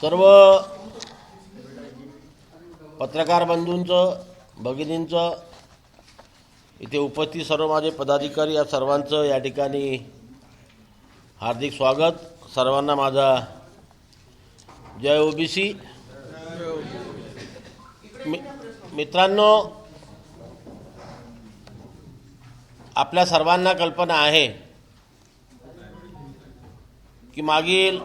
सर्व पत्रकार बंधूंचं, भगिनींचं, इथे उपस्थित सर्व माझे पदाधिकारी या सर्वांचं या ठिकाणी हार्दिक स्वागत। सर्वांना माझा जय ओबीसी। मित्रांनो, आपल्या सर्वांना कल्पना आहे की मागील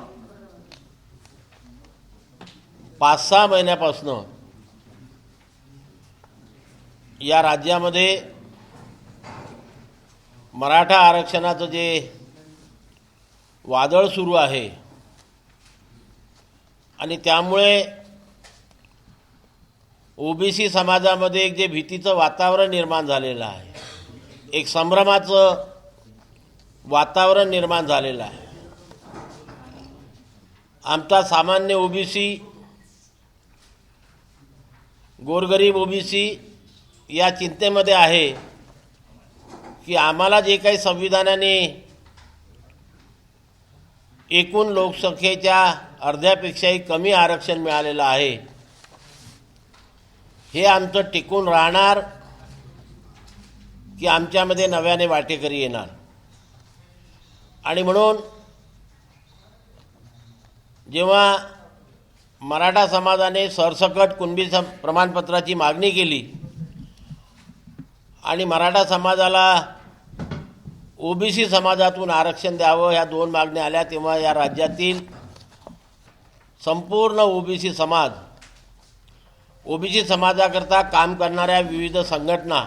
5-6 महिन्यापासून या राज्यामध्ये मराठा आरक्षणाचं जे वादळ सुरू आहे आणि त्यामुळे ओबीसी समाजामध्ये एक जे भीतीचं वातावरण निर्माण झालेलं आहे, एक संभ्रमाचं वातावरण निर्माण झालेलं आहे। आमचा सामान्य ओबीसी, गोरगरीब ओबीसी या चिंतेमध्ये आहे की आम्हाला जे काही संविधानाने एकूण लोकसंख्येच्या अर्ध्यापेक्षाही कमी आरक्षण मिळालेलं आहे, हे आमचं टिकून राहणार की आमच्यामध्ये नव्याने वाटेकरी येणार। आणि म्हणून जेव्हा मराठा समाजाने सरसकट कुणबी प्रमाणपत्राची मागणी केली आणि मराठा समाजाला ओबीसी समाजातून आरक्षण द्यावं ह्या 2 मागण्या आल्या, तेव्हा या राज्यातील संपूर्ण ओबीसी समाजाकरता काम करणाऱ्या विविध संघटना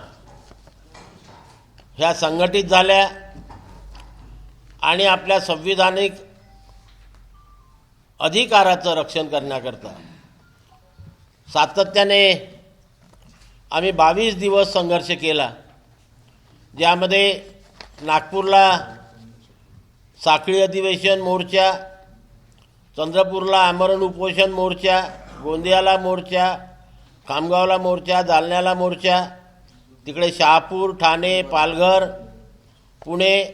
ह्या संघटित झाल्या आणि आपल्या संविधानिक अधिकाराचं रक्षण करण्याकरता सातत्याने आम्ही 22 दिवस संघर्ष केला, ज्यामध्ये नागपूरला साखळी अधिवेशन मोर्चा, चंद्रपूरला आमरण उपोषण मोर्चा, गोंदियाला मोर्चा, खामगावला मोर्चा, जालन्याला मोर्चा, तिकडे शहापूर, ठाणे, पालघर, पुणे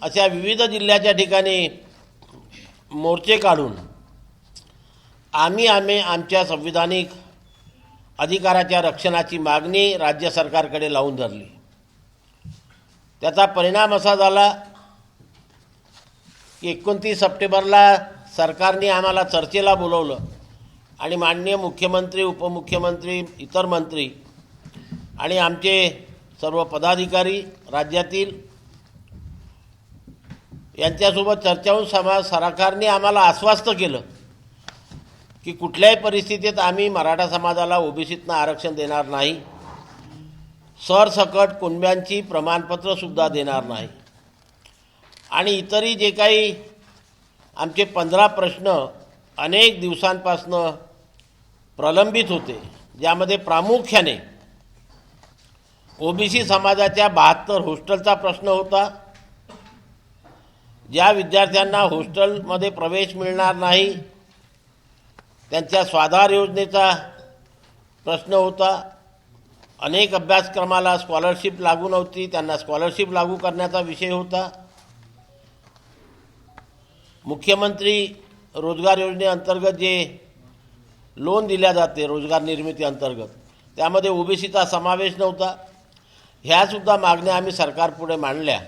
अशा विविध जिल्ह्याच्या ठिकाणी मोर्चे काढून आम्ही आमच्या संविधानिक अधिकाराच्या रक्षणाची मागणी राज्य सरकारकडे लावून धरली। त्याचा परिणाम असा झाला की 29 सप्टेंबरला सरकारने आम्हाला चर्चेला बोलवलं आणि माननीय मुख्यमंत्री, उपमुख्यमंत्री, इतर मंत्री आणि आमचे सर्व पदाधिकारी राज्यातील यांच्यासोबत चर्चा होऊन सरकारने आम्हाला आश्वस्त केलं की कुठल्याही परिस्थितीत आम्ही मराठा समाजाला ओबीसीतनं आरक्षण देणार नाही, सरसकट कुणब्यांची प्रमाणपत्रसुद्धा देणार नाही। आणि इतरही जे काही आमचे 15 प्रश्न अनेक दिवसांपासून प्रलंबित होते, ज्यामध्ये प्रामुख्याने ओबीसी समाजाच्या 72 हॉस्टेलचा प्रश्न होता, ज्या विद्यार्थ्यांना हॉस्टेलमध्ये प्रवेश मिळणार नाही त्यांच्या स्वाधार योजनेचा प्रश्न होता, अनेक अभ्यासक्रमाला स्कॉलरशिप लागू नव्हती, त्यांना स्कॉलरशिप लागू करण्याचा विषय होता, मुख्यमंत्री रोजगार योजनेअंतर्गत जे लोन दिल्या जाते रोजगार निर्मिती अंतर्गत, त्यामध्ये ओबीसीचा समावेश नव्हता। ह्यासुद्धा मागण्या आम्ही सरकारपुढे मांडल्या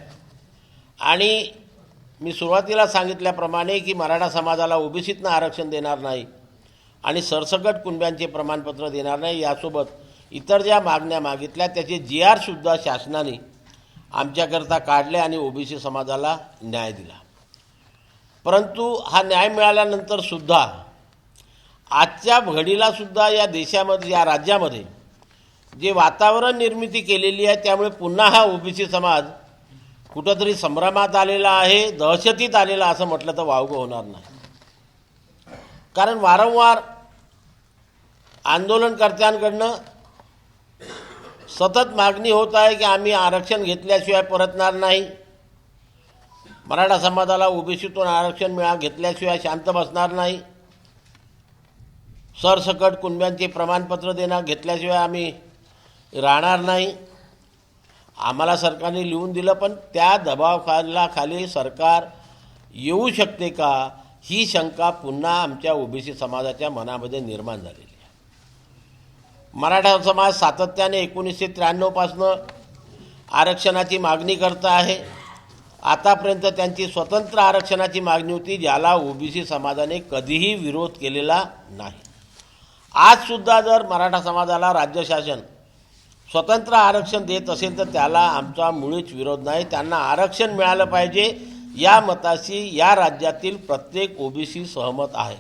आणि मी सुरुवातीला सांगितल्याप्रमाणे की मराठा समाजाला ओबीसीतनं आरक्षण देणार नाही आणि सरसकट कुणब्यांचे प्रमाणपत्र देणार नाही, यासोबत इतर ज्या मागण्या मागितल्या त्याचे GR सुद्धा शासनाने आमच्याकरता काढले आणि ओबीसी समाजाला न्याय दिला। परंतु हा न्याय मिळाल्यानंतर सुद्धा आजच्या घडीला सुद्धा या देशामध्ये, या राज्यामध्ये जे वातावरण निर्मिती केलेली आहे, त्यामुळे पुन्हा हा ओबीसी समाज कुठंतरी संभ्रमात आलेला आहे, दहशतीत आलेला असं म्हटलं तर वावगं होणार नाही। कारण वारंवार आंदोलनकर्त्यांकडनं सतत मागणी होत आहे की आम्ही आरक्षण घेतल्याशिवाय परतणार नाही, मराठा समाजाला ओबीसीतून आरक्षण घेतल्याशिवाय शांत बसणार नाही, सरसकट कुणब्यांचे प्रमाणपत्र घेतल्याशिवाय आम्ही राहणार नाही। आम्हाला सरकारने लिहून दिलं, पण त्या दबावाखाली सरकार येऊ शकते का ही शंका पुन्हा आमच्या ओबीसी समाजाच्या मनामध्ये निर्माण झालेली आहे. मराठा समाज सातत्याने 1993 पासून आरक्षणाची मागणी करत आहे. आतापर्यंत त्यांची स्वतंत्र आरक्षणाची मागणी होती, ज्याला ओबीसी समाजाने कधीही विरोध केलेला नाही. आजसुद्धा जर मराठा समाजाला राज्य शासन स्वतंत्र आरक्षण देत असेल तर त्याला आमचा मुळीच विरोध नाही. त्यांना आरक्षण मिळालं पाहिजे या मताशी या राज्यातील प्रत्येक ओबीसी सहमत आहे.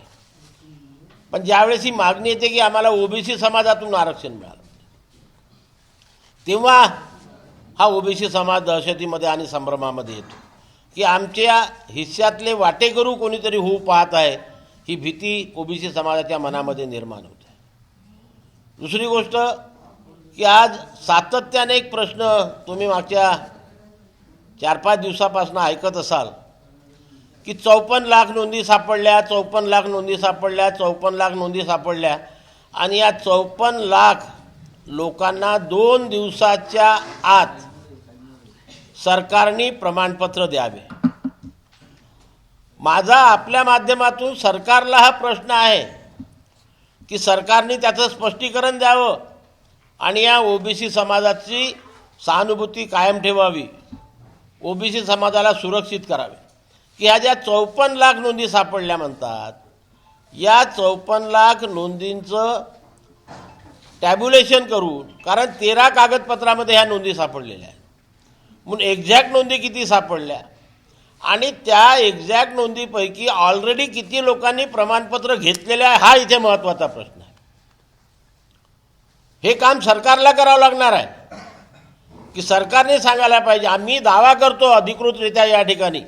पण ज्यावेळेस ही मागणी येते की आम्हाला ओबीसी समाजातून आरक्षण मिळालं, तेव्हा हा ओबीसी समाज दहशतीमध्ये आणि संभ्रमामध्ये येतो की आमच्या हिस्स्यातले वाटेकरू कोणीतरी होऊ पाहत आहे, ही भीती ओबीसी समाजाच्या मनामध्ये निर्माण होते. दुसरी गोष्ट की आज सातत्याने एक प्रश्न तुम्ही मागच्या 4-5 दिवसापासून ऐकत असाल की 54 लाख नोंदी सापडल्या, 54 लाख नोंदी सापडल्या, 54 लाख नोंदी सापडल्या, आणि या 54 लाख लोकांना 2 दिवसाच्या आत सरकारने प्रमाणपत्र द्यावे. माझा आपल्या माध्यमातून सरकारला हा प्रश्न आहे की सरकारने त्याचं स्पष्टीकरण द्यावं आणि या ओबीसी समाजाची सहानुभूती कायम ठेवावी, ओबीसी समाजाला सुरक्षित करावे. की ह्या ज्या 54 लाख नोंदी सापडल्या म्हणतात, या 54 लाख नोंदींचं टॅब्युलेशन करून, कारण 13 कागदपत्रामध्ये ह्या नोंदी सापडलेल्या आहेत, म्हणून एक्झॅक्ट नोंदी किती सापडल्या आणि त्या एक्झॅक्ट नोंदीपैकी ऑलरेडी किती लोकांनी प्रमाणपत्र घेतलेले आहे, हा इथे महत्त्वाचा प्रश्न आहे. हे काम सरकारला करावं लागणार आहे की सरकारने सांगायला पाहिजे. आम्ही दावा करतो अधिकृतरित्या या ठिकाणी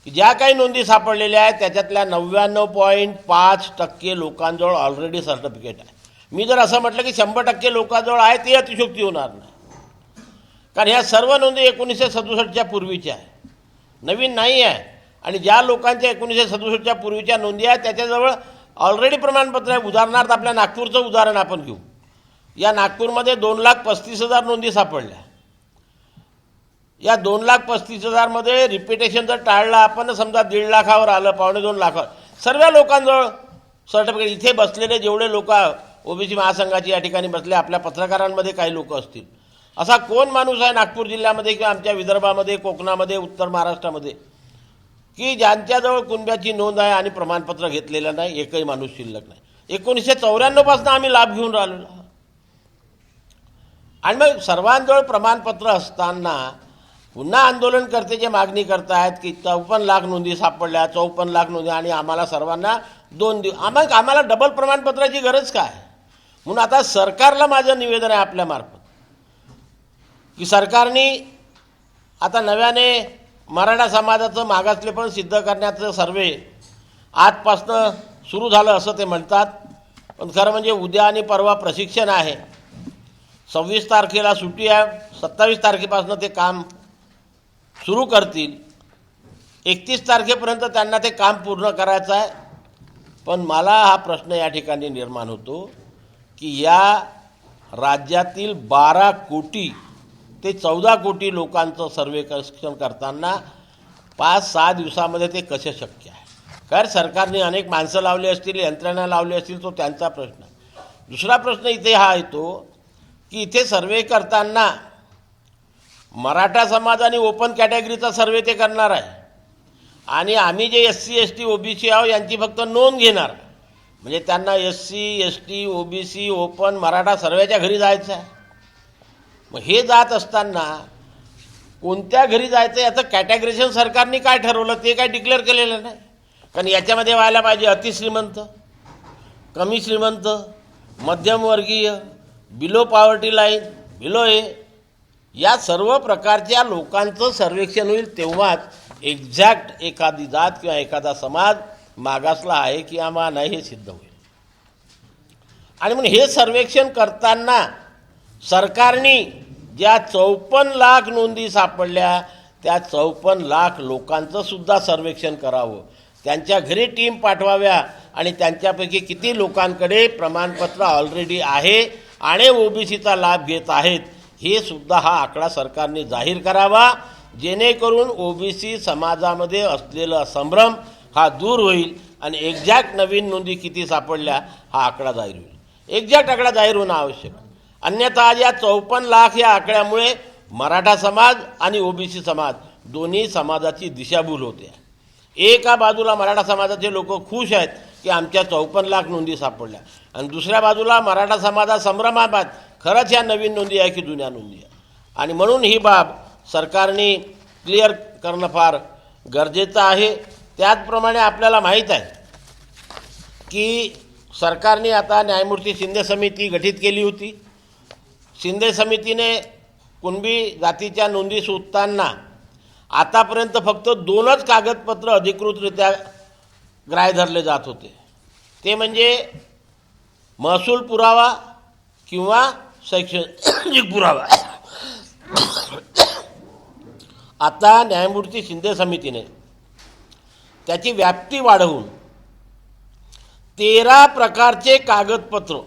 की ज्या काही नोंदी सापडलेल्या आहेत त्याच्यातल्या 99.5% लोकांजवळ ऑलरेडी सर्टिफिकेट आहे. मी जर असं म्हटलं की 100% लोकांजवळ आहे, ते अतिशयोक्ती होणार नाही. कारण ह्या सर्व नोंदी 1967च्या पूर्वीच्या आहे, नवीन नाही आहे. आणि ज्या लोकांच्या 1967च्या पूर्वीच्या नोंदी आहेत त्याच्याजवळ ऑलरेडी प्रमाणपत्र आहे. उदाहरणार्थ आपल्या नागपूरचं उदाहरण आपण घेऊ. या नागपूरमध्ये 2,35,000 नोंदी सापडल्या. या 2,35,000 मध्ये रिपिटेशन जर टाळलं आपण, समजा 1.5 लाखावर आलं, 2.25 लाखावर, सर्व लोकांजवळ सर्टिफिकेट. इथे बसलेले जेवढे लोक ओबीसी महासंघाची या ठिकाणी बसले, आपल्या पत्रकारांमध्ये काही लोक असतील, असा कोण माणूस आहे नागपूर जिल्ह्यामध्ये किंवा आमच्या विदर्भामध्ये, कोकणामध्ये, उत्तर महाराष्ट्रामध्ये की ज्यांच्याजवळ कुणब्याची नोंद आहे आणि प्रमाणपत्र घेतलेलं नाही? एकही माणूस शिल्लक नाही. 1994 पासून आम्ही लाभ घेऊन राहिलो. आणि मग सर्वांजवळ प्रमाणपत्र असताना पुन्हा आंदोलनकर्ते जे मागणी करत आहेत की 54 लाख नोंदी सापडल्या, 54 लाख नोंदी, आणि आम्हाला सर्वांना 2 दिवस, आम्हाला डबल प्रमाणपत्राची गरज काय? म्हणून आता सरकारला माझं निवेदन आहे आपल्यामार्फत की सरकारने आता नव्याने मराठा समाजाचं मागासलेपण सिद्ध करण्याचं सर्वे आजपासनं सुरू झालं असं ते म्हणतात. पण खरं म्हणजे उद्या आणि परवा प्रशिक्षण आहे, 26 तारखेला सुट्टी आहे, 27 तारखेपासून ते काम सुरू करतील. 31 तारखेपर्यंत त्यांना ते काम पूर्ण करायचं आहे. पण मला हा प्रश्न या ठिकाणी निर्माण होतो की या राज्यातील 12 कोटी ते 14 कोटी लोकांचं सर्वेक्षण करताना 5-6 दिवसामध्ये ते कसे शक्य आहे? कारण सरकारने अनेक माणसं लावली असतील, यंत्रणा लावली असतील, तो त्यांचा प्रश्न. दुसरा प्रश्न इथे हा येतो की इथे सर्वे करताना मराठा समाज आणि ओपन कॅटेगरीचा सर्वे ते करणार आहे आणि आम्ही जे SC ST OBC आहोत यांची फक्त नोंद घेणार. म्हणजे त्यांना SC ST OBC open Maratha सर्वेच्या घरी जायचं आहे. मग हे जात असताना कोणत्या घरी जायचं याचं कॅटेगरीशन सरकारने काय ठरवलं ते काय डिक्लेअर केलेलं नाही. कारण याच्यामध्ये व्हायला पाहिजे अतिश्रीमंत, कमी श्रीमंत, मध्यमवर्गीय, बिलो पॉवर्टी लाईन, बिलो या सर्व प्रकारच्या लोकांचं सर्वेक्षण होईल. तेव्हाच एक्झॅक्ट एखादी जात किंवा एखादा समाज मागासला आहे किंवा नाही हे सिद्ध होईल. आणि म्हणून हे सर्वेक्षण करताना सरकारने ज्या 54 लाख नोंदी सापडल्या त्या 54 लाख लोकांचं सुद्धा सर्वेक्षण करावं, त्यांच्या घरी टीम पाठवाव्या आणि त्यांच्यापैकी किती लोकांकडे प्रमाणपत्र ऑलरेडी आहे आणि ओबीसीचा लाभ घेत आहेत हे सुद्धा हा आकडा सरकारने जाहीर करावा, जेणेकरून ओबीसी समाजामध्ये असलेला संभ्रम हा दूर होईल. आणि एक्झॅक्ट नवीन नोंदी किती सापडल्या हा आकडा जाहीर होईल. एक्झॅक्ट आकडा जाहीर होणं आवश्यक. अन्यथा आज या 54 लाख या आकड्यामुळे मराठा समाज आणि ओबीसी समाज दोन्ही समाजाची दिशाभूल होते. एका बाजूला मराठा समाजाचे लोक खुश आहेत की आमच्या 54 लाख नोंदी सापडल्या, आणि दुसऱ्या बाजूला मराठा समाजा संभ्रमात खरंच या नवीन नोंदी आहे की जुन्या नोंदी आहे. आणि म्हणून ही बाब सरकारने क्लिअर करणं फार गरजेचं आहे. त्याचप्रमाणे आपल्याला माहीत आहे की सरकारने आता न्यायमूर्ती शिंदे समिती गठीत केली होती. शिंदे समितीने कुणबी जातीच्या नोंदी शोधताना आतापर्यंत फक्त 2च कागदपत्र अधिकृतरित्या ग्राह्य धरले जात होते. ते म्हणजे महसूल पुरावा किंवा शैक्षणिक पुरावा. आता न्यायमूर्ती शिंदे समितीने त्याची व्याप्ती वाढवून 13 प्रकारचे कागदपत्र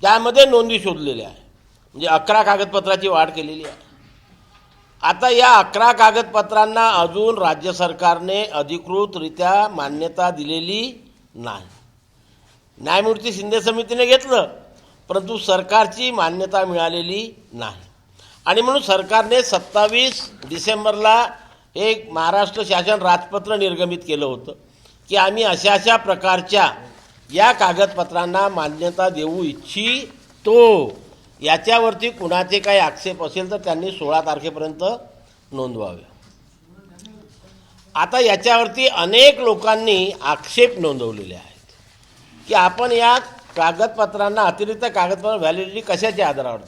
त्यामध्ये नोंदी शोधलेल्या आहे. म्हणजे 11 कागदपत्राची वाढ केलेली आहे. आता या 11 कागदपत्रांना अजून राज्य सरकारने अधिकृतरित्या मान्यता दिलेली नाही. न्यायमूर्ती शिंदे समितीने घेतलं, परंतु सरकारची मान्यता मिळालेली नाही. आणि म्हणून सरकारने 27 डिसेंबरला एक महाराष्ट्र शासन राजपत्र निर्गमित केलं होतं की आम्ही अशा अशा प्रकारच्या या कागदपत्रांना मान्यता देऊ इच्छितो. याच्यावरती कुणाचे काही आक्षेप असेल तर त्यांनी 16 तारखेपर्यंत नोंदवावे. आता याच्यावरती अनेक लोकांनी आक्षेप नोंदवलेले आहेत की आपण या कागदपत्रांना अतिरिक्त कागदपत्र व्हॅलिडिटी कशाच्या आधारावर,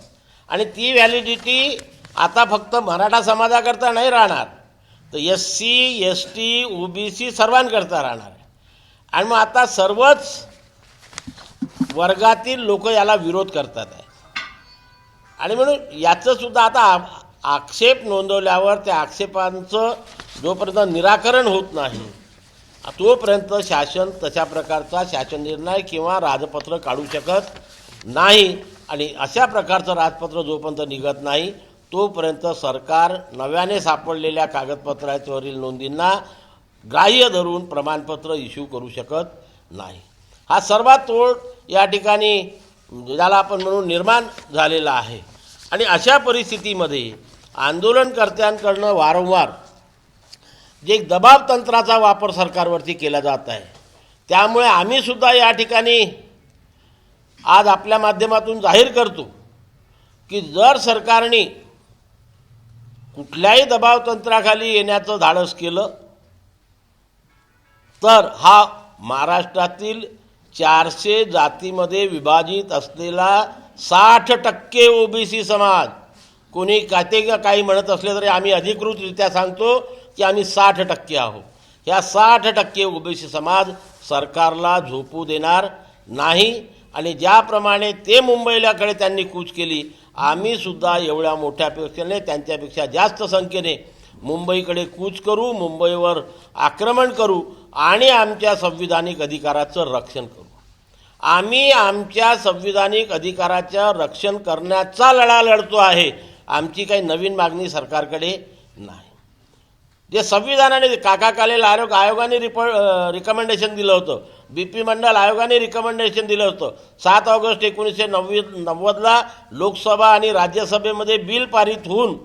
आणि ती व्हॅलिडिटी आता फक्त मराठा समाजाकरता नाही राहणार, तर SC, ST, OBC सर्वांकरता राहणार आहे. आणि मग आता सर्वच वर्गातील लोक याला विरोध करतात आहे. आणि म्हणून याचंसुद्धा आता आक्षेप नोंदवल्यावर त्या आक्षेपांचं जोपर्यंत निराकरण होत नाही तोपर्यंत शासन तशा प्रकारचा शासन निर्णय किंवा राजपत्र काढू शकत नाही. आणि अशा प्रकारचं राजपत्र जोपर्यंत निघत नाही तोपर्यंत सरकार नव्याने सापडलेल्या कागदपत्रावरील नोंदींना ग्राह्य धरून प्रमाणपत्र इश्यू करू शकत नाही. हा सर्वात तोल या ठिकाणी ज्याला आपण म्हणून निर्माण झालेला आहे. आणि अशा परिस्थितीमध्ये आंदोलनकर्त्यांकडनं वारंवार जे दबाव तंत्राचा वापर सरकारवरती केला जात आहे, त्यामुळे आम्हीसुद्धा या ठिकाणी आज आपल्या माध्यमातून जाहीर करतो की जर सरकारने कुठल्याही दबाव तंत्राखाली येण्याचं धाडस केलं तर हा महाराष्ट्रातील 400 जातीमध्ये विभाजित असलेला 60% OBC समाज, कोणी काही म्हणत असले तरी आम्ही अधिकृतरित्या सांगतो की आम्ही 60% आहोत. ह्या 60% OBC समाज सरकारला झोपू देणार नाही. आणि ज्याप्रमाणे ते मुंबईलाकडे त्यांनी कूच केली, आम्हीसुद्धा एवढ्या मोठ्यापेक्षा नाही त्यांच्यापेक्षा जास्त संख्येने मुंबईकडे कूच करू, मुंबईवर आक्रमण करू आणि आमच्या संविधानिक अधिकाराचं रक्षण करू. आम्ही आमच्या संविधानिक अधिकाराचं रक्षण करण्याचा लढा लढतो आहे. आमची काही नवीन मागणी सरकारकडे नाही. जे संविधानाने काका कालेल आयोगाने रिकमेंडेशन दिलं होतं, BP मंडल आयोगाने रिकमेंडेशन दिलं होतं. 7 ऑगस्ट 1990ला लोकसभा आणि राज्यसभेमध्ये बिल पारित होऊन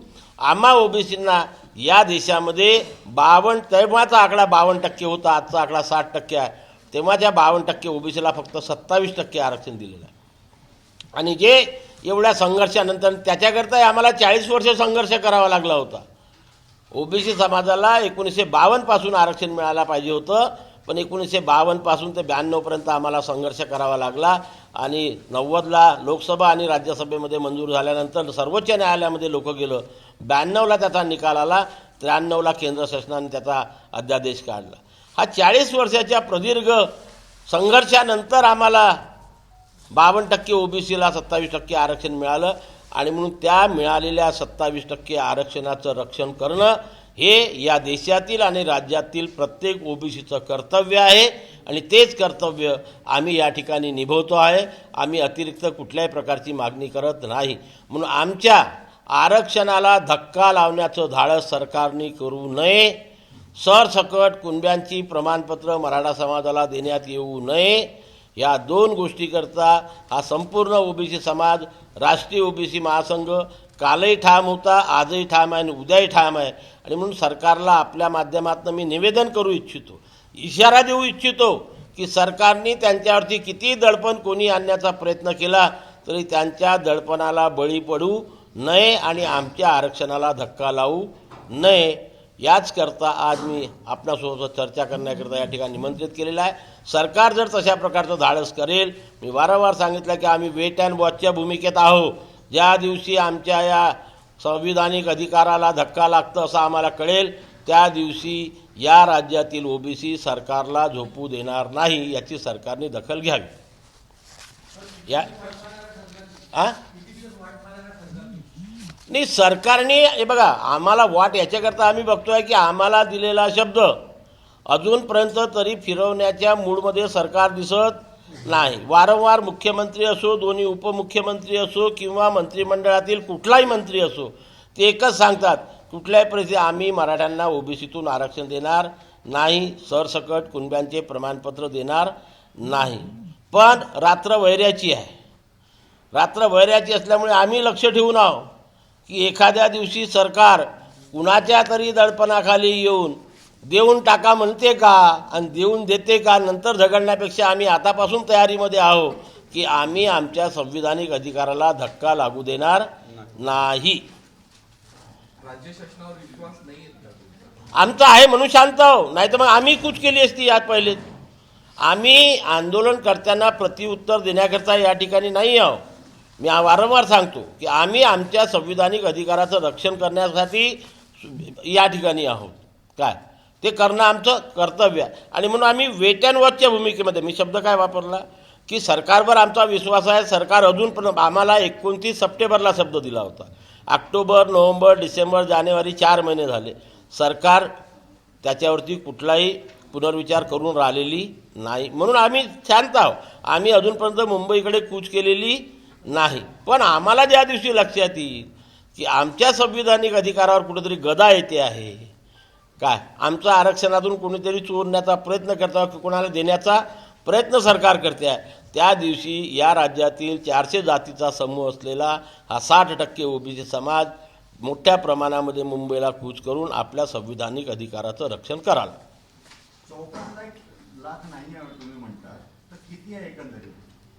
आम्हा OBCंना या देशामध्ये 52, तेव्हाचा आकडा 52% होता, आजचा आकडा 60% आहे. तेव्हाच्या 52% OBCला फक्त 27% आरक्षण दिलेलं आहे. आणि जे एवढ्या संघर्षानंतर त्याच्याकरता आम्हाला 40 वर्ष संघर्ष करावा लागला होता. OBC समाजाला 1952 पासून आरक्षण मिळायला पाहिजे होतं, पण 1952 पासून ते 92 पर्यंत आम्हाला संघर्ष करावा लागला. आणि 90ला लोकसभा आणि राज्यसभेमध्ये मंजूर झाल्यानंतर सर्वोच्च न्यायालयामध्ये लोक गेलं. 92ला त्याचा निकाल आला, 93ला केंद्र शासनाने त्याचा अध्यादेश काढला. हा 40 वर्षाच्या प्रदीर्घ संघर्षानंतर आम्हाला 52% OBCला 27% आरक्षण मिळालं. आणि म्हणून त्या मिळालेल्या 27% आरक्षणाचं रक्षण करणं हे या देशातील आणि राज्यातील प्रत्येक OBCचं कर्तव्य आहे. आणि तेच कर्तव्य आम्ही या ठिकाणी निभवतो आहे. आम्ही अतिरिक्त कुठल्याही प्रकारची मागणी करत नाही. म्हणून आमच्या आरक्षणाला धक्का लावण्याचं धाडस सरकारने करू नये. सरसकट कुणब्यांची प्रमाणपत्र मराठा समाजाला देण्यात येऊ नये, या दोन गोष्टीकरता हा संपूर्ण ओबीसी समाज, राष्ट्रीय ओबीसी महासंघ कालही ठाम होता, आजही ठाम आहे आणि उद्याही ठाम आहे. आणि म्हणून सरकारला आपल्या माध्यमातून मी निवेदन करू इच्छितो, इशारा देऊ इच्छितो की सरकारने त्यांच्यावरती किती दडपण कोणी आणण्याचा प्रयत्न केला तरी त्यांच्या दडपणाला बळी पडू नये आणि आमच्या आरक्षणाला धक्का लावू नये. याचकरता आज मी आपणासोबत चर्चा करण्याकरता या ठिकाणी निमंत्रित केलेलं आहे. सरकार जर तशा प्रकारचं धाडस करेल, मी वारंवार सांगितलं की आम्ही वेट अँड वॉचच्या भूमिकेत आहोत. ज्या दिवशी आमच्या या संविधानिक अधिकाराला धक्का लागतं असं आम्हाला कळेल, त्या दिवशी या राज्यातील ओबीसी सरकारला झोपू देणार नाही, याची सरकारने दखल घ्यावी. या नाही, सरकारने हे बघा, आम्हाला वाट याच्याकरता आम्ही बघतोय की आम्हाला दिलेला शब्द अजूनपर्यंत तरी फिरवण्याच्या मूडमध्ये सरकार दिसत नाही. वारंवार मुख्यमंत्री असो, दोन्ही उपमुख्यमंत्री असो किंवा मंत्रिमंडळातील कुठलाही मंत्री असो, ते एकच सांगतात, कुठल्याही परिस्थितीत आम्ही मराठ्यांना ओबीसीतून आरक्षण देणार नाही, सरसकट कुणब्यांचे प्रमाणपत्र देणार नाही. पण रात्र वैऱ्याची आहे. रात्र वैऱ्याची असल्यामुळे आम्ही लक्ष ठेवून आहोत की एखाद्या दिवशी सरकार कुणाच्या तरी दडपणाखाली येऊन देऊन टाका म्हणते का आणि देऊन देते का, नंतर झगडण्यापेक्षा आम्ही आतापासून तयारीमध्ये आहोत की आम्ही आमच्या संविधानिक अधिकाराला धक्का लागू देणार नाही. राज्य शासनावर विश्वास नाही आमचा आहे म्हणून शांत आहो, नाही तर मग आम्ही कूच केली असती. यात पहिले आम्ही आंदोलनकर्त्यांना प्रत्युत्तर देण्याकरता या ठिकाणी नाही आहोत. मी वारंवार सांगतो की आम्ही आमच्या संविधानिक अधिकाराचं रक्षण करण्यासाठी या ठिकाणी आहोत. काय ते करणं आमचं कर्तव्य आहे. आणि म्हणून आम्ही वेट अँड वॉचच्या भूमिकेमध्ये, मी शब्द काय वापरला की सरकारवर आमचा विश्वास आहे. सरकार अजून पण आम्हाला 29 सप्टेंबरला शब्द दिला होता. ऑक्टोबर, नोव्हेंबर, डिसेंबर, जानेवारी 4 महिने झाले. सरकार त्याच्यावरती कुठलाही पुनर्विचार करून राहिलेली नाही. म्हणून आम्ही शांत आहोत. आम्ही अजूनपर्यंत मुंबईकडे कूच केलेली नाही. पण आम्हाला ज्या दिवशी लक्षात येईल की आमच्या संविधानिक अधिकारावर कुठेतरी गदा येते आहे, काय आमचं आरक्षणातून कोणीतरी चोरण्याचा प्रयत्न करता की कोणाला देण्याचा प्रयत्न सरकार करते आहे, त्या दिवशी या राज्यातील 400 जातीचा समूह असलेला हा 60% ओबीसी समाज मोठ्या प्रमाणामध्ये मुंबईला कूच करून आपल्या संविधानिक अधिकाराचं रक्षण कराल. 54 लाख नाही आहे तुम्ही म्हणता, तर किती आहे एकंदरीत?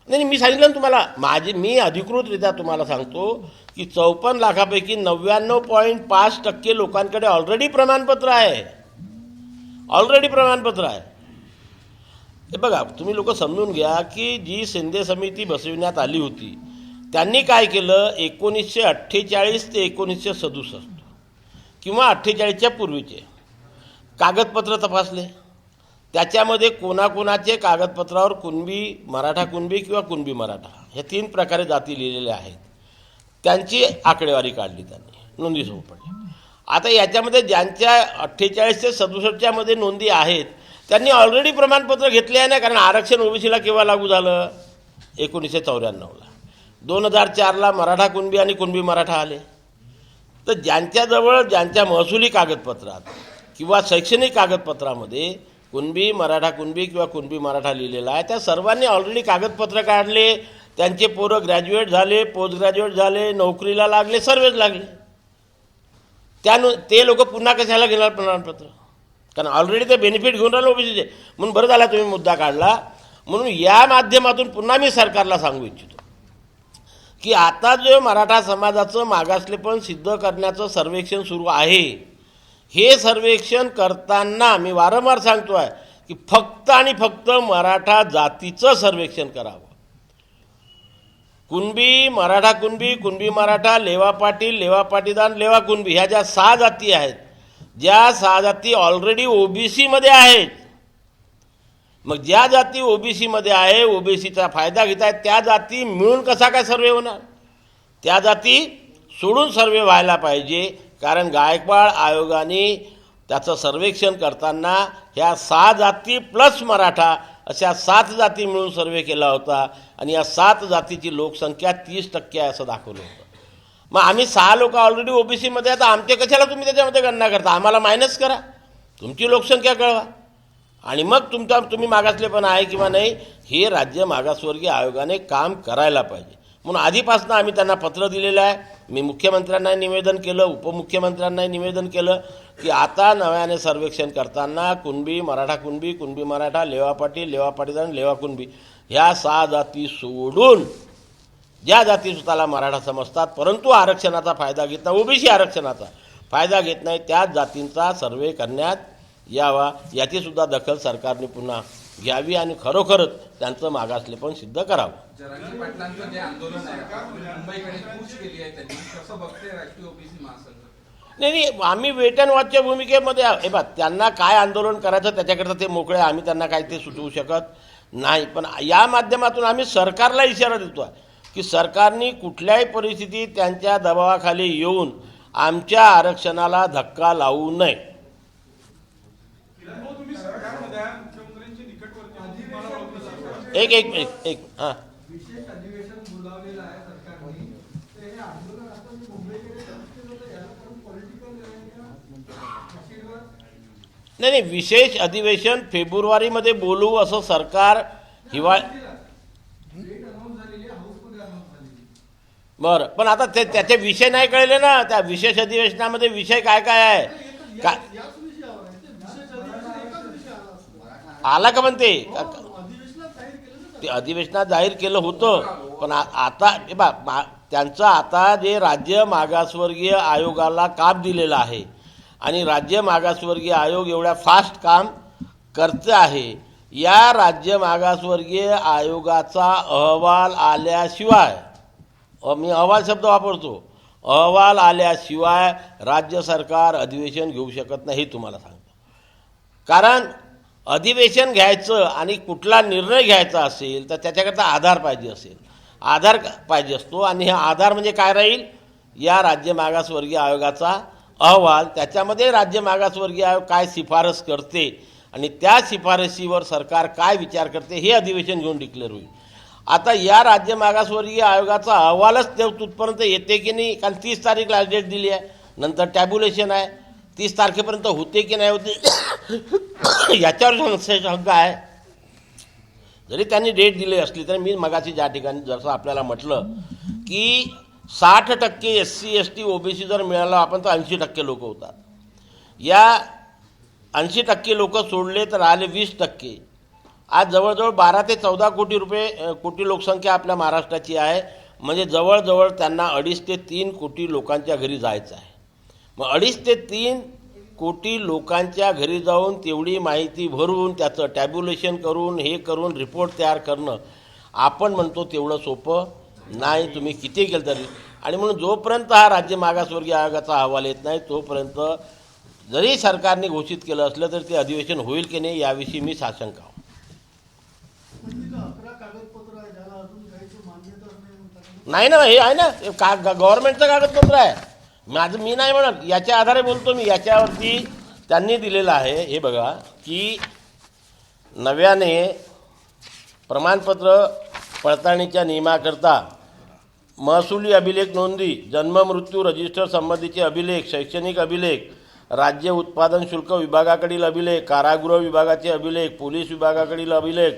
नाही, मी सांगितलं ना तुम्हाला, मी अधिकृतरित्या तुम्हाला सांगतो की 54 लाखापैकी 99.5% लोकांकडे ऑलरेडी प्रमाणपत्र आहे. ऑलरेडी प्रमाणपत्र आहे. हे बघा, तुम्ही लोक समजून घ्या की जी शिंदे समिती बसविण्यात आली होती त्यांनी काय केलं, 1948 ते 1967 किंवा 48च्या पूर्वीचे कागदपत्र तपासले. त्याच्यामध्ये कोणाकोणाचे कागदपत्रावर कुणबी मराठा कुणबी किंवा कुणबी मराठा हे 3 प्रकारे जाती लिहिलेल्या आहेत, त्यांची आकडेवारी काढली, त्यांनी नोंदी सापडल्या. आता याच्यामध्ये ज्यांच्या 48 ते 67च्या मध्ये नोंदी आहेत त्यांनी ऑलरेडी प्रमाणपत्र घेतले आहे ना, कारण आरक्षण ओबीसीला केव्हा लागू झालं, 1994ला. 2004ला मराठा कुणबी आणि कुणबी मराठा आले. तर ज्यांच्याजवळ ज्यांच्या महसुली कागदपत्रात किंवा शैक्षणिक कागदपत्रामध्ये कुणबी मराठा कुणबी किंवा कुणबी मराठा लिहिलेला आहे, त्या सर्वांनी ऑलरेडी कागदपत्र काढले, त्यांचे पोरं ग्रॅज्युएट झाले, पोस्ट ग्रॅज्युएट झाले, नोकरीला लागले, सर्वच लागले. ते लोक पुन्हा कशाला घेणार प्रमाणपत्र, कारण ऑलरेडी ते बेनिफिट घेऊन राहिले ओबीसीचे. म्हणून बरं झाला तुम्ही मुद्दा काढला. म्हणून या माध्यमातून पुन्हा मी सरकारला सांगू इच्छितो की आता जो मराठा समाजाचं मागासलेपण सिद्ध करण्याचं सर्वेक्षण सुरू आहे, हे सर्वेक्षण करताना मी वारंवार सांगतो आहे की फक्त आणि फक्त मराठा जातीचं सर्वेक्षण करावं. कुणबी मराठा कुणबी, कुणबी मराठा, लेवा पाटील, लेवा पाटीदार, लेवा कुणबी ह्या ज्या 6 जाती आहेत, ज्या 6 जाती ऑलरेडी ओबीसीमध्ये आहेत. मग ज्या जाती ओबीसीमध्ये आहे, ओबीसीचा फायदा घेत आहेत, त्या जाती मिळून कसा काय सर्वे होणार? त्या जाती सोडून सर्वे व्हायला पाहिजे. कारण गायकवाड आयोगाने त्याचं सर्वेक्षण करताना ह्या 6 जाती प्लस मराठा अशा 7 जाती मिळून सर्वे केला होता आणि या 7 जातीची लोकसंख्या 30% आहे असं दाखवलं होतं. मग आम्ही 6 लोक ऑलरेडी ओबीसीमध्ये आहेत, आमचे कशाला तुम्ही त्याच्यामध्ये गणना करता? आम्हाला मायनस करा. तुमची लोकसंख्या कळवा आणि मग तुम्ही मागासलेपण आहे किंवा नाही हे राज्य मागासवर्गीय आयोगाने काम करायला पाहिजे. म्हणून आधीपासून आम्ही त्यांना पत्र दिलेलं आहे. मी मुख्यमंत्र्यांनाही निवेदन केलं, उपमुख्यमंत्र्यांनाही निवेदन केलं की आता नव्याने सर्वेक्षण करताना कुणबी, कुणबी मराठा, लेवा पाटील आणि लेवा कुणबी ह्या 6 जाती सोडून ज्या जाती स्वतःला मराठा समजतात परंतु आरक्षणाचा फायदा घेत नाही, ओबीसी आरक्षणाचा फायदा घेत नाही, त्याच जातींचा सर्वे करण्यात यावा याचीसुद्धा दखल सरकारने पुन्हा घ्यावी आणि खरोखरच त्यांचं मागासलेपण सिद्ध करावं. जरांगे पाटलांचं जे आंदोलन आहे मुंबईकडे कूच केली आहे त्यांनी, कसं बघते राष्ट्रीय ओबीसी महासंघ? नाही, आम्ही वेट अँड वॉचच्या भूमिकेमध्ये हे बघ, त्यांना काय आंदोलन करायचं त्याच्याकरता ते मोकळे, आम्ही त्यांना काही ते सुचवू शकत नाही. पण या माध्यमातून आम्ही सरकारला इशारा देतो आहे की सरकारने कुठल्याही परिस्थितीत त्यांच्या दबावाखाली येऊन आमच्या आरक्षणाला धक्का लावू नये. एक हां, विशेष अधिवेशन बोलावलेलं आहे सरकारने, तर हे आंदोलन आता मुंबईकडे याला पण पॉलिटिकल नाही, विशेष अधिवेशन फेब्रुवारीमध्ये बोलू असं सरकार बरं. पण आता त्याचे विषय नाही कळले ना, त्या विशेष अधिवेशनामध्ये विषय काय काय आहे काय आला का म्हणते ते अधिवेशनात जाहीर केलं होतं. पण आता त्यांचं आता जे राज्य मागासवर्गीय आयोगाला काम दिलेलं आहे आणि राज्य मागासवर्गीय आयोग एवढ्या फास्ट काम करते आहे, या राज्य मागासवर्गीय आयोगाचा अहवाल आल्याशिवाय, मी अहवाल शब्द वापरतो, अहवाल आल्याशिवाय राज्य सरकार अधिवेशन घेऊ शकत नाही हे तुम्हाला सांगतो. कारण अधिवेशन घ्यायचं आणि कुठला निर्णय घ्यायचा असेल तर त्याच्याकरता आधार पाहिजे असतो आणि हे आधार म्हणजे काय राहील, या राज्य मागासवर्गीय आयोगाचा अहवाल. त्याच्यामध्ये राज्य मागासवर्गीय आयोग काय शिफारस करते आणि त्या शिफारशीवर सरकार काय विचार करते हे अधिवेशन घेऊन डिक्लेअर होईल. आता या राज्य मागासवर्गीय आयोगाचा अहवालच तिथपर्यंत येते की नाही, कारण 30 तारीख लास्ट डेट दिली आहे, नंतर टॅब्युलेशन आहे, 30 तारखेपर्यंत होते की नाही होते याच्यावर शंका आहे. जरी त्यांनी डेट दिली असली तरी मी मगाशी ज्या ठिकाणी जसं आपल्याला म्हटलं की 60% SC ST OBC जर मिळालं आपण तर 80% लोक होतात. या 80% लोक सोडले तर आले 20%. आज जवळजवळ 12 ते 14 कोटी लोकसंख्या आपल्या महाराष्ट्राची आहे. म्हणजे जवळजवळ त्यांना 2.5 ते 3 कोटी लोकांच्या घरी जायचं आहे. मग 2.5 ते 3 कोटी लोकांच्या घरी जाऊन तेवढी माहिती भरून त्याचं टॅब्युलेशन करून हे करून रिपोर्ट तयार करणं आपण म्हणतो तेवढं सोपं नाही, तुम्ही किती केलं तरी. आणि म्हणून जोपर्यंत हा राज्य मागासवर्गीय आयोगाचा अहवाल येत नाही तोपर्यंत जरी सरकारने घोषित केलं असलं तर ते अधिवेशन होईल की नाही याविषयी मी साशंक आहे. नाही ना, हे आहे ना गव्हर्नमेंटचं कागदपत्र आहे, मी नाही म्हणत, याच्या आधारे बोलतो मी. याच्यावरती त्यांनी दिलेलं आहे, हे बघा की नव्याने प्रमाणपत्र पडताळणीच्या नियमाकरता महसुली अभिलेख नोंदी, जन्म मृत्यू रजिस्टर संबंधीचे अभिलेख, शैक्षणिक अभिलेख, राज्य उत्पादन शुल्क विभागाकडील अभिलेख, कारागृह विभागाचे अभिलेख, पोलीस विभागाकडील अभिलेख,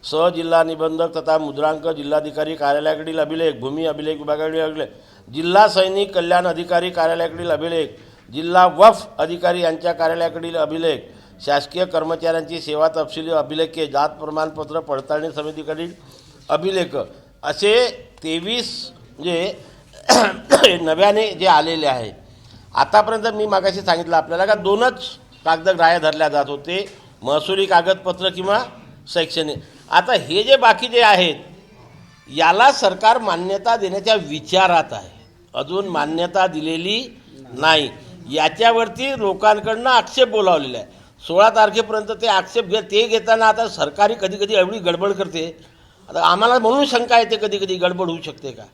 सहजिल्हा निबंधक तथा मुद्रांक जिल्हाधिकारी कार्यालयाकडील अभिलेख, भूमी अभिलेख विभागाकडील अभिलेख, जिल्हा सैनिक कल्याण अधिकारी कार्यालयाकडील अभिलेख, जिल्हा वक्फ अधिकारी यांच्या कार्यालयाकडील अभिलेख, शासकीय कर्मचाऱ्यांची सेवा तपशील अभिलेखे, जात प्रमाणपत्र पडताळणी समितीकडील अभिलेख, असे 23 जे नव्याने जे आलेले आहे. आतापर्यंत मी मागाशी सांगितलं आपल्याला का 2च कागद ग्राह्य धरल्या जात होते, महसुली कागदपत्र किंवा शैक्षणिक. आता हे जे बाकी जे आहेत याला सरकार मान्यता देण्याच्या विचारात आहे, अजून मान्यता दिलेली नाही. याच्यावरती लोकांकडनं आक्षेप बोलावलेला आहे. 16 तारखेपर्यंत ते आक्षेप ते घेताना आता सरकारी कधी कधी एवढी गडबड करते. आता आम्हाला म्हणून शंका येते कधी कधी गडबड होऊ शकते का,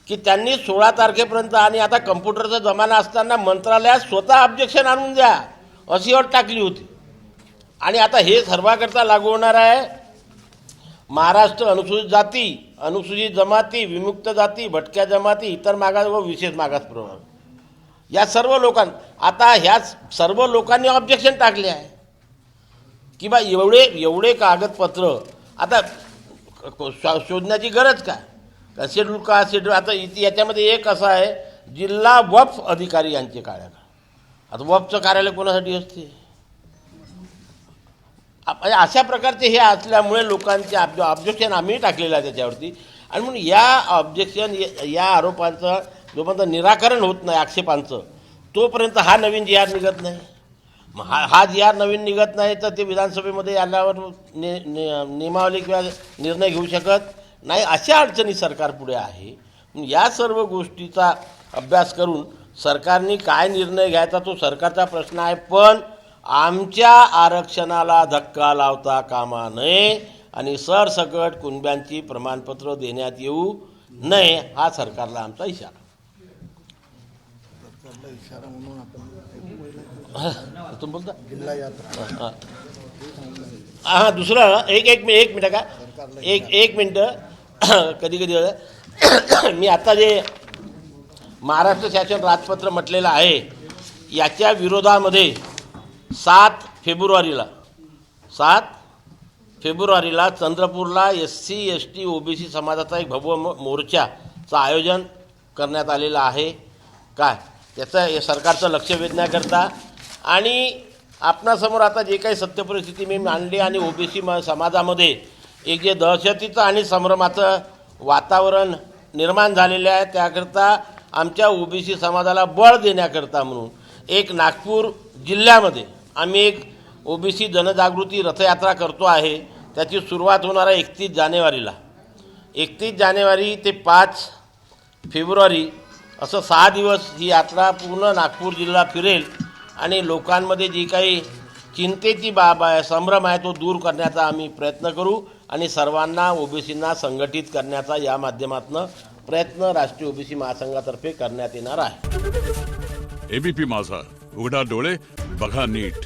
की त्यांनी 16 तारखेपर्यंत आणि आता कम्प्युटरचा जमाना असताना मंत्रालयात स्वतः ऑब्जेक्शन आणून द्या अशी अट टाकली होती. आणि आता हे सर्वांकरता लागू होणार आहे. महाराष्ट्र अनुसूचित जाती, अनुसूचित जमाती, विमुक्त जाती, भटक्या जमाती, इतर मागास व विशेष मागास प्रवर्ग या सर्व आता ह्या सर्व लोकांनी ऑब्जेक्शन टाकले आहे की बा एवढे कागदपत्र आता शोधण्याची गरज काय? शेड्यूल का शेड्यूल आता याच्यामध्ये एक असं आहे, जिल्हा वक्फ अधिकारी यांचे कार्यालय. आता वक्फचं कार्यालय कोणासाठी असते? अशा प्रकारचे हे असल्यामुळे लोकांचे ऑब्जेक्शन आम्ही टाकलेलं आहे त्याच्यावरती. आणि म्हणून या ऑब्जेक्शन या आरोपांचं जोपर्यंत निराकरण होत नाही आक्षेपांचं, तोपर्यंत हा नवीन जी आर निघत नाही. हा जी आर नवीन निघत नाही तर ते विधानसभेमध्ये आल्यावर नियमावली किंवा निर्णय घेऊ शकत नाही. अशा अडचणी सरकार पुढे आहे. या सर्व गोष्टीचा अभ्यास करून सरकारने काय निर्णय घ्यायचा तो सरकारचा प्रश्न आहे, पण आमच्या आरक्षणाला धक्का लावता कामा नये आणि सरसकट कुणब्यांची प्रमाणपत्र देण्यात येऊ नये, हा सरकारला आमचा इशारा. तुम्ही बोलता जिल्हा यात्रा हां दुसरं एक मिनटं का एक मिनटं कधी मी आता जे महाराष्ट्र शासन राजपत्र म्हटलेलं आहे याच्या विरोधामध्ये 7 फेब्रुवारीला चंद्रपूरला SC ST OBC समाजाचा एक भव्य मोर्चाचं आयोजन करण्यात आलेलं आहे. काय त्याचं सरकारचं लक्ष वेधण्याकरता आणि आपणासमोर आता जे काही सत्य परिस्थिती मी मांडली आणि OBC समाजामध्ये एक जे दहशतीचं आणि संभ्रमाचं वातावरण निर्माण झालेलं आहे, त्याकरता आमच्या OBC समाजाला बळ देण्याकरता म्हणून एक नागपूर जिल्ह्यामध्ये आम्ही एक OBC जनजागृती रथयात्रा करतो आहे. त्याची सुरुवात होणार आहे 31 जानेवारी ते 5 फेब्रुवारी असं 6 दिवस ही यात्रा पूर्ण नागपूर जिल्हा फिरेल आणि लोकांमध्ये जी काही चिंतेची बाब आहे, संभ्रम आहे, तो दूर करण्याचा आम्ही प्रयत्न करू आणि सर्वांना OBCंना संघटित करण्याचा या माध्यमातून प्रयत्न राष्ट्रीय OBC महासंघातर्फे करण्यात येणार आहे. ABP माझा, उघडा डोळे बघा नीट.